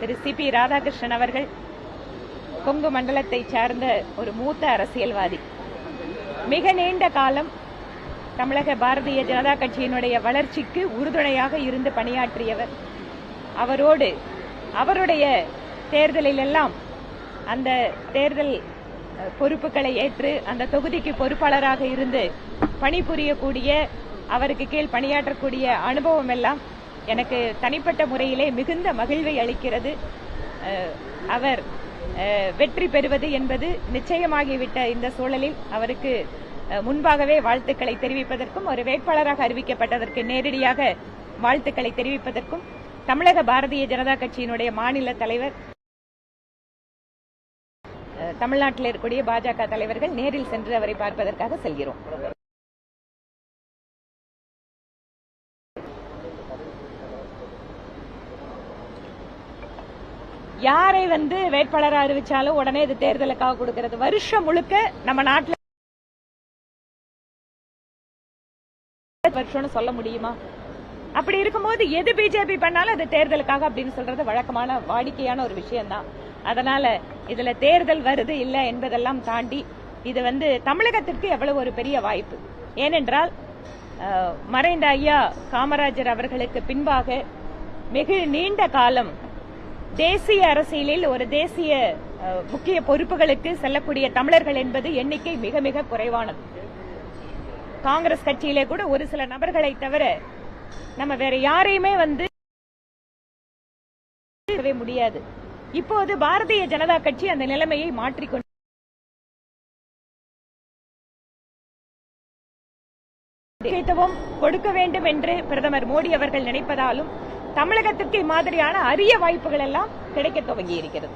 திரு CP. Radhakrishnan அவர்கள் கொங்கு மண்டலத்தை சார்ந்த ஒரு மூத்த அரசியல்வாதி. மிக நீண்ட காலம் தமிழக பாரதிய ஜனதா கட்சியினுடைய வளர்ச்சிக்கு உறுதுணையாக இருந்து பணியாற்றியவர். அவரோடு அவருடைய தேர்தலிலெல்லாம் அந்த தேர்தல் பொறுப்புகளை ஏற்று அந்த தொகுதிக்கு பொறுப்பாளராக இருந்து பணிபுரியக்கூடிய, அவருக்கு கீழ் பணியாற்றக்கூடிய அனுபவம் எல்லாம் எனக்கு தனிப்பட்ட முறையிலே மிகுந்த மகிழ்வை அளிக்கிறது. அவர் வெற்றி பெறுவது என்பது நிச்சயமாகிவிட்ட இந்த சூழலில் அவருக்கு முன்பாகவே வாழ்த்துக்களை தெரிவிப்பதற்கும், ஒரு வேட்பாளராக அறிவிக்கப்பட்டதற்கு நேரடியாக வாழ்த்துக்களை தெரிவிப்பதற்கும் தமிழக பாரதிய ஜனதா கட்சியினுடைய மாநில தலைவர், தமிழ்நாட்டில் இருக்கக்கூடிய பாஜக தலைவர்கள் நேரில் சென்று அவரை பார்ப்பதற்காக செல்கிறோம். யாரை வேட்பாளராக அறிவிச்சாலும் உடனே இது தேர்தலுக்காக கொடுக்கிறது. வருஷம் முழுக்க நம்ம நாட்டில் வருஷம்னு சொல்ல முடியுமா? அப்படி இருக்கும்போது எது பிஜேபி பண்ணாலும் அது தேர்தலுக்காக அப்படின்னு சொல்றது வழக்கமான வாடிக்கையான ஒரு விஷயம் தான். அதனால இதுல தேர்தல் வருது இல்ல என்பதெல்லாம் தாண்டி இது தமிழகத்திற்கு எவ்வளவு ஒரு பெரிய வாய்ப்பு. ஏனென்றால் மறைந்த ஐயா காமராஜர் அவர்களுக்கு பின்பாக மிக நீண்ட காலம் தேசிய அரசியலில் ஒரு தேசிய முக்கிய பொறுப்புகளுக்கு செல்லக்கூடிய தமிழர்கள் என்பது எண்ணிக்கை மிக மிக குறைவானது. காங்கிரஸ் கட்சியிலே கூட ஒரு சில நபர்களை தவிர நம்ம வேற யாரையுமே முடியாது. இப்போது பாரதிய ஜனதா கட்சி அந்த நிலைமையை மாற்றிக்கொண்டு கொடுக்க வேண்டும் என்று பிரதமர் மோடி அவர்கள் நினைப்பதாலும் தமிழகத்திற்கு இம்மாதிரியான அரிய வாய்ப்புகள் எல்லாம் கிடைக்க துவங்கி இருக்கிறது.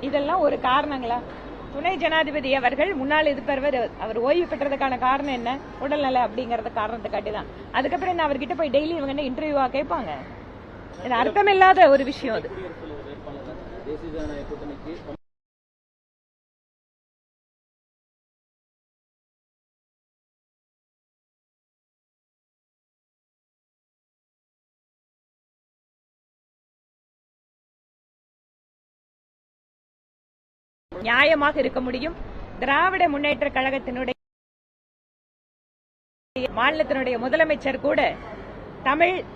இதெல்லாம் ஒரு காரணங்களா? துணை ஜனாதிபதி அவர்கள் முன்னாள் எதிர்ப்பவர், அவர் ஓய்வு பெற்றதுக்கான காரணம் என்ன? உடல்நல அப்படிங்கறத காரணத்தை காட்டிதான். அதுக்கப்புறம் என்ன அவர்கிட்ட போய் டெய்லி இவங்க இன்டர்வியூவா கேட்பாங்க? இது அர்த்தமில்லாத ஒரு விஷயம். அது நியாயமாக இருக்க முடியும். திராவிட முன்னேற்ற கழகத்தினுடைய மாநிலத்தினுடைய முதலமைச்சர் கூட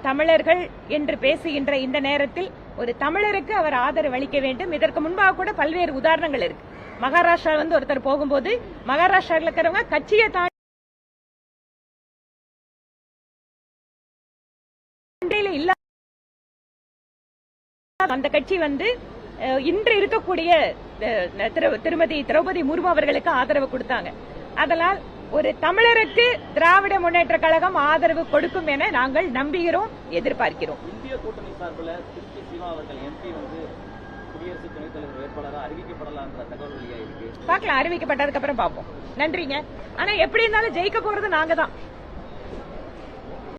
தமிழர்கள் என்று பேசுகின்ற இந்த நேரத்தில் ஒரு தமிழருக்கு அவர் ஆதரவு அளிக்க வேண்டும். இதற்கு முன்பாக கூட பல்வேறு உதாரணங்கள் இருக்கு. மகாராஷ்டிரா ஒருத்தர் போகும்போது மகாராஷ்டிராவில் இருக்கிறவங்க கட்சியை தாண்டி இல்ல அந்த கட்சி இன்று இருக்கக்கூடிய திருமதி திரௌபதி முர்மு அவர்களுக்கு ஆதரவு கொடுத்தாங்க. அதனால் ஒரு தமிழருக்கு திராவிட முன்னேற்ற கழகம் ஆதரவு கொடுக்கும் என நாங்கள் நம்புகிறோம், எதிர்பார்க்கிறோம். இந்திய கூட்டணி சார்பில் திருச்சி சிவா அவர்கள் எம்பி குடியரசு துணைத் தலைவர் வேட்பாளராக அறிவிக்கப்படலாம் என்ற தகவல் வெளியாயிருக்கு. பார்க்கலாம், அறிவிக்கப்பட்டதுக்கு அப்புறம் பார்ப்போம். நன்றிங்க. ஆனா எப்படி இருந்தாலும் ஜெயிக்க போறது நாங்க தான்.